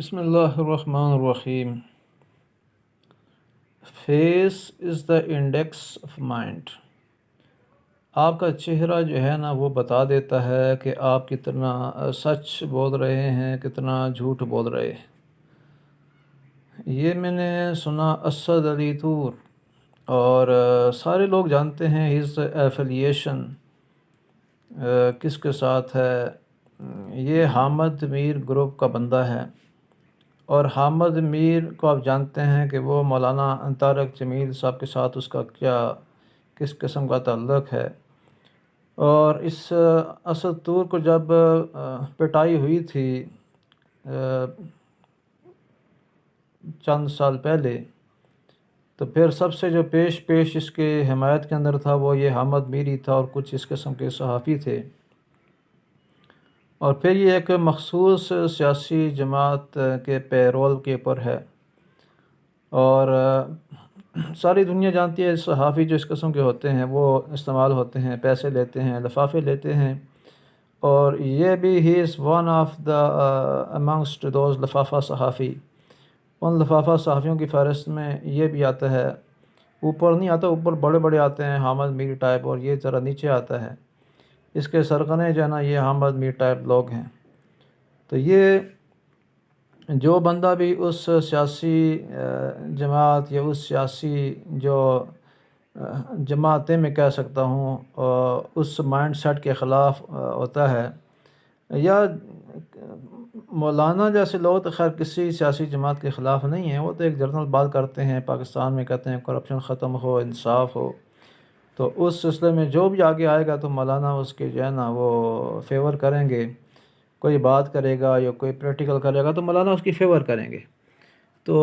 بسم اللہ الرحمن الرحیم۔ Face is the index of mind. آپ کا چہرہ جو ہے نا وہ بتا دیتا ہے کہ آپ کتنا سچ بول رہے ہیں، کتنا جھوٹ بول رہے ہیں۔ یہ میں نے سنا اسد علی طور، اور سارے لوگ جانتے ہیں ہز ایفیلیشن کس کے ساتھ ہے۔ یہ حامد میر گروپ کا بندہ ہے، اور حامد میر کو آپ جانتے ہیں کہ وہ مولانا طارق جمیل صاحب کے ساتھ اس کا کس قسم کا تعلق ہے۔ اور اس اسد طور کو جب پٹائی ہوئی تھی چند سال پہلے، تو پھر سب سے جو پیش اس کے حمایت کے اندر تھا وہ یہ حامد میر ہی تھا، اور کچھ اس قسم کے صحافی تھے۔ اور پھر یہ ایک مخصوص سیاسی جماعت کے پیرول کے اوپر ہے، اور ساری دنیا جانتی ہے صحافی جو اس قسم کے ہوتے ہیں وہ استعمال ہوتے ہیں، پیسے لیتے ہیں، لفافے لیتے ہیں۔ اور یہ بھی ہی is one of the amongst those لفافہ صحافی۔ ان لفافہ صحافیوں کی فہرست میں یہ بھی آتا ہے، اوپر نہیں آتا، اوپر بڑے بڑے آتے ہیں حامد میر ٹائپ، اور یہ ذرا نیچے آتا ہے۔ اس کے سرغنے جو ہے نا یہ حامد میر ٹائپ لوگ ہیں۔ تو یہ جو بندہ بھی اس سیاسی جماعت یا اس سیاسی جو جماعتیں میں کہہ سکتا ہوں اس مائنڈ سیٹ کے خلاف ہوتا ہے، یا مولانا جیسے لوگ تو خیر کسی سیاسی جماعت کے خلاف نہیں ہیں، وہ تو ایک جنرل بات کرتے ہیں، پاکستان میں کہتے ہیں کرپشن ختم ہو، انصاف ہو۔ تو اس سلسلے میں جو بھی آگے آئے گا تو مولانا اس کے جو ہے نا وہ فیور کریں گے۔ کوئی بات کرے گا یا کوئی پریکٹیکل کرے گا تو مولانا اس کی فیور کریں گے۔ تو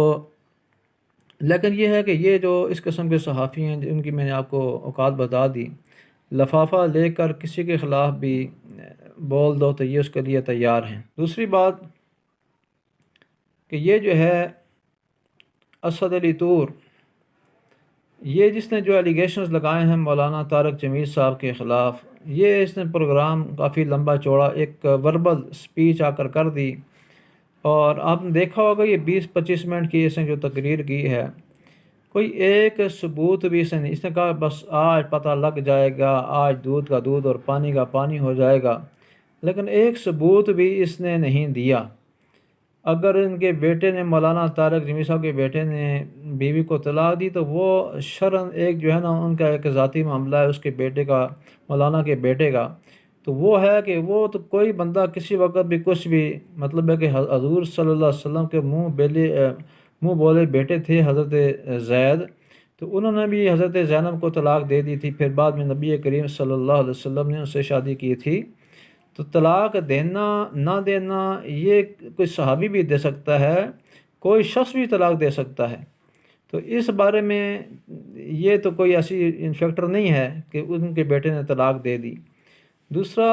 لیکن یہ ہے کہ یہ جو اس قسم کے صحافی ہیں ان کی میں نے آپ کو اوقات بتا دی، لفافہ لے کر کسی کے خلاف بھی بول دو تو یہ اس کے لیے تیار ہیں۔ دوسری بات کہ یہ جو ہے اسد علی طور، یہ جس نے جو ایلیگیشنز لگائے ہیں مولانا طارق جمیل صاحب کے خلاف، یہ اس نے پروگرام کافی لمبا چوڑا ایک وربل سپیچ آ کر دی، اور آپ نے دیکھا ہوگا یہ 20-25 منٹ کی اس نے جو تقریر کی ہے، کوئی ایک ثبوت بھی اس نے نہیں۔ اس نے کہا بس آج پتہ لگ جائے گا، آج دودھ کا دودھ اور پانی کا پانی ہو جائے گا، لیکن ایک ثبوت بھی اس نے نہیں دیا۔ اگر ان کے بیٹے نے، مولانا طارق جمیل صاحب کے بیٹے نے بیوی کو طلاق دی تو وہ شرعاً ایک جو ہے نا ان کا ایک ذاتی معاملہ ہے اس کے بیٹے کا، مولانا کے بیٹے کا، تو وہ ہے کہ وہ تو کوئی بندہ کسی وقت بھی کچھ بھی، مطلب ہے کہ حضور صلی اللہ علیہ وسلم کے منہ بولے بیٹے تھے حضرت زید، تو انہوں نے بھی حضرت زینب کو طلاق دے دی تھی، پھر بعد میں نبی کریم صلی اللہ علیہ وسلم نے ان سے شادی کی تھی۔ تو طلاق دینا نہ دینا یہ کوئی صحابی بھی دے سکتا ہے، کوئی شخص بھی طلاق دے سکتا ہے۔ تو اس بارے میں یہ تو کوئی ایسی فیکٹر نہیں ہے کہ ان کے بیٹے نے طلاق دے دی۔ دوسرا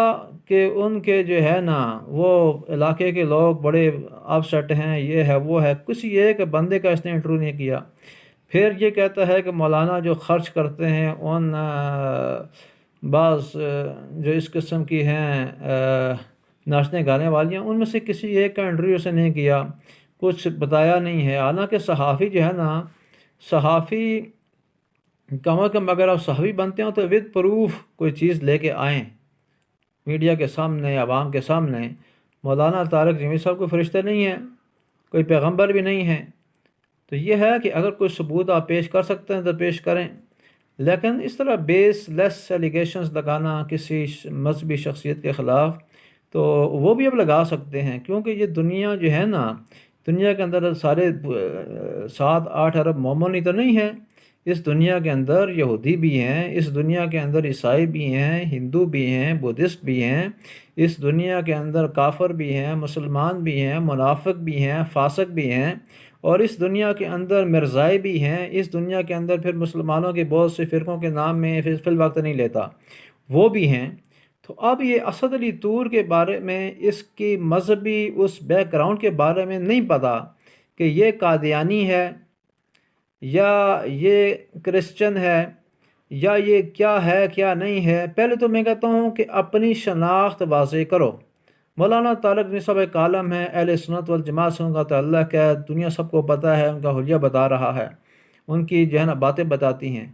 کہ ان کے جو ہے نا وہ علاقے کے لوگ بڑے اپ سیٹ ہیں، یہ ہے وہ ہے، کسی ایک بندے کا اس نے انٹرویو نہیں کیا۔ پھر یہ کہتا ہے کہ مولانا جو خرچ کرتے ہیں ان بعض جو اس قسم کی ہیں ناچنے گانے والیاں، ان میں سے کسی ایک کا انٹرویو سے نہیں کیا، کچھ بتایا نہیں ہے۔ حالانکہ صحافی جو ہے نا، صحافی کم از کم اگر آپ صحافی بنتے ہو تو ود پروف کوئی چیز لے کے آئیں میڈیا کے سامنے، عوام کے سامنے۔ مولانا طارق جمیل صاحب کوئی فرشتے نہیں ہیں، کوئی پیغمبر بھی نہیں ہیں، تو یہ ہے کہ اگر کوئی ثبوت آپ پیش کر سکتے ہیں تو پیش کریں، لیکن اس طرح بیس لیس ایلیگیشنز لگانا کسی مذہبی شخصیت کے خلاف تو وہ بھی اب لگا سکتے ہیں، کیونکہ یہ دنیا جو ہے نا، دنیا کے اندر سارے 7-8 ارب مومن ہی تو نہیں ہیں، اس دنیا کے اندر یہودی بھی ہیں، اس دنیا کے اندر عیسائی بھی ہیں، ہندو بھی ہیں، بدھسٹ بھی ہیں، اس دنیا کے اندر کافر بھی ہیں، مسلمان بھی ہیں، منافق بھی ہیں، فاسق بھی ہیں، اور اس دنیا کے اندر مرزائی بھی ہیں، اس دنیا کے اندر پھر مسلمانوں کے بہت سے فرقوں کے نام میں فی الوقت نہیں لیتا، وہ بھی ہیں۔ تو اب یہ اسد علی طور کے بارے میں، اس کی مذہبی اس بیک گراؤنڈ کے بارے میں نہیں پتہ کہ یہ قادیانی ہے یا یہ کرسچن ہے یا یہ کیا ہے کیا نہیں ہے۔ پہلے تو میں کہتا ہوں کہ اپنی شناخت واضح کرو، مولانا طارق بن صاحب ایک عالم ہے، اہل سنت والجماعت سے ان کا تعلق ہے، دنیا سب کو پتہ ہے، ان کا حلیہ بتا رہا ہے، ان کی جو ہے نا باتیں بتاتی ہیں۔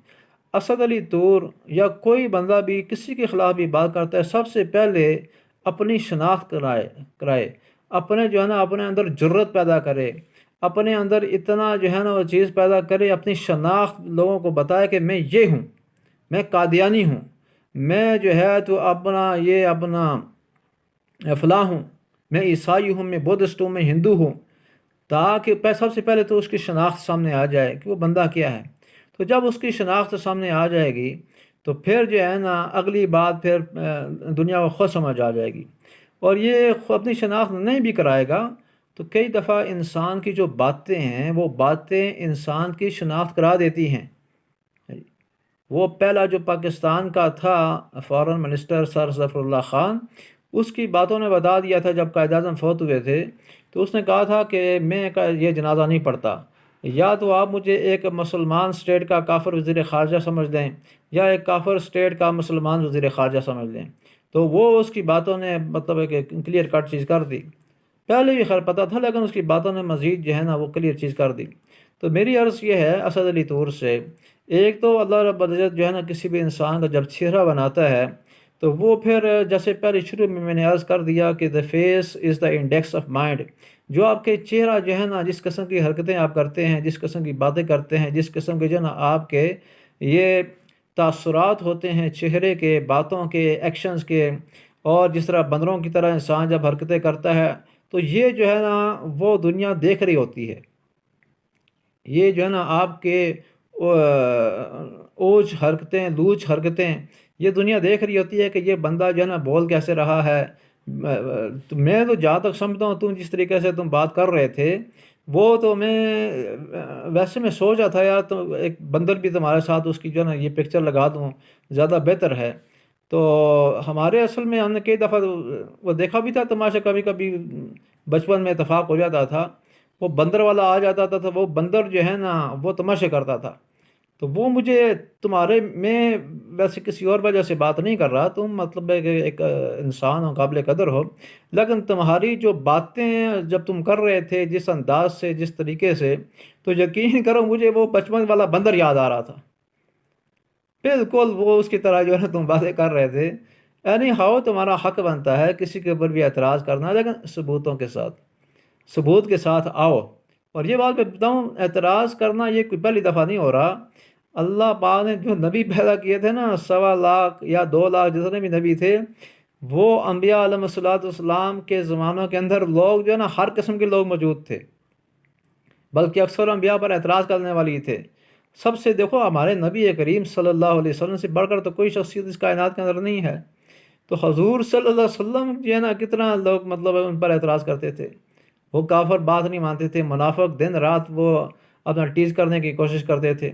اسد علی طور یا کوئی بندہ بھی کسی کے خلاف بھی بات کرتا ہے، سب سے پہلے اپنی شناخت کرائے، اپنے جو ہے نا اپنے اندر جرت پیدا کرے، اپنے اندر اتنا جو ہے نا وہ چیز پیدا کرے، اپنی شناخت لوگوں کو بتائے کہ میں یہ ہوں، میں قادیانی ہوں، میں جو ہے تو اپنا فلاں ہوں، میں عیسائی ہوں، میں بدھسٹ ہوں، میں ہندو ہوں، تاکہ سب سے پہلے تو اس کی شناخت سامنے آ جائے کہ وہ بندہ کیا ہے۔ تو جب اس کی شناخت سامنے آ جائے گی تو پھر جو ہے نا اگلی بات پھر دنیا کو خود سمجھ آ جائے گی۔ اور یہ اپنی شناخت نہیں بھی کرائے گا تو کئی دفعہ انسان کی جو باتیں ہیں وہ باتیں انسان کی شناخت کرا دیتی ہیں۔ وہ پہلا جو پاکستان کا تھا فارن منسٹر سر ظفر اللہ خان، اس کی باتوں نے بتا دیا تھا جب قائد اعظم فوت ہوئے تھے تو اس نے کہا تھا کہ میں یہ جنازہ نہیں پڑھتا، یا تو آپ مجھے ایک مسلمان سٹیٹ کا کافر وزیر خارجہ سمجھ لیں یا ایک کافر سٹیٹ کا مسلمان وزیر خارجہ سمجھ لیں۔ تو وہ اس کی باتوں نے مطلب ہے کہ کلیئر کٹ چیز کر دی، پہلے بھی خیر پتہ تھا لیکن اس کی باتوں نے مزید جو ہے نا وہ کلیئر چیز کر دی۔ تو میری عرض یہ ہے اسد علی طور سے، ایک تو اللہ رب العزت جو ہے نا کسی بھی انسان کا جب چہرہ بناتا ہے تو وہ پھر جیسے پہلے شروع میں نے عرض کر دیا کہ the face is the index of mind، جو آپ کے چہرہ جو ہے نا جس قسم کی حرکتیں آپ کرتے ہیں، جس قسم کی باتیں کرتے ہیں، جس قسم کے جو ہے نا آپ کے یہ تاثرات ہوتے ہیں چہرے کے، باتوں کے، ایکشنز کے، اور جس طرح بندروں کی طرح انسان جب حرکتیں کرتا ہے تو یہ جو ہے نا وہ دنیا دیکھ رہی ہوتی ہے۔ یہ جو ہے نا آپ کے اوج حرکتیں، لوچ حرکتیں، یہ دنیا دیکھ رہی ہوتی ہے کہ یہ بندہ جو ہے نا بول کیسے رہا ہے۔ تو میں تو جہاں تک سمجھتا ہوں تم جس طریقے سے تم بات کر رہے تھے وہ تو میں ویسے میں سوچا تھا یار تو ایک بندر بھی تمہارے ساتھ اس کی جو ہے نا یہ پکچر لگا دوں زیادہ بہتر ہے۔ تو ہمارے اصل میں ہم نے کئی دفعہ وہ دیکھا بھی تھا تماشا، کبھی کبھی بچپن میں اتفاق ہو جاتا تھا، وہ بندر والا آ جاتا تھا تو وہ بندر جو ہے نا وہ تماشے کرتا تھا۔ تو وہ مجھے تمہارے میں ویسے کسی اور وجہ سے بات نہیں کر رہا، تم مطلب ہے کہ ایک انسان ہو، قابل قدر ہو، لیکن تمہاری جو باتیں جب تم کر رہے تھے جس انداز سے، جس طریقے سے، تو یقین کرو مجھے وہ بچپن والا بندر یاد آ رہا تھا، بالکل وہ اس کی طرح جو ہے نا تم باتیں کر رہے تھے۔ اینی ہاؤ تمہارا حق بنتا ہے کسی کے اوپر بھی اعتراض کرنا، لیکن ثبوتوں کے ساتھ، ثبوت کے ساتھ آؤ۔ اور یہ بات میں بتاؤں، اعتراض کرنا یہ کوئی پہلی دفعہ نہیں ہو رہا۔ اللہ پاک نے جو نبی پیدا کیے تھے نا، 1.25 یا 2 لاکھ جتنے بھی نبی تھے، وہ انبیاء علیہ السلام کے زمانوں کے اندر لوگ جو ہے نا ہر قسم کے لوگ موجود تھے، بلکہ اکثر انبیاء پر اعتراض کرنے والی تھے۔ سب سے دیکھو ہمارے نبی کریم صلی اللہ علیہ وسلم سے بڑھ کر تو کوئی شخصیت اس کائنات کے اندر نہیں ہے، تو حضور صلی اللہ علیہ وسلم جو ہے نا کتنا لوگ مطلب ان پر اعتراض کرتے تھے، وہ کافر بات نہیں مانتے تھے، منافق دن رات وہ اپنا ٹیز کرنے کی کوشش کرتے تھے۔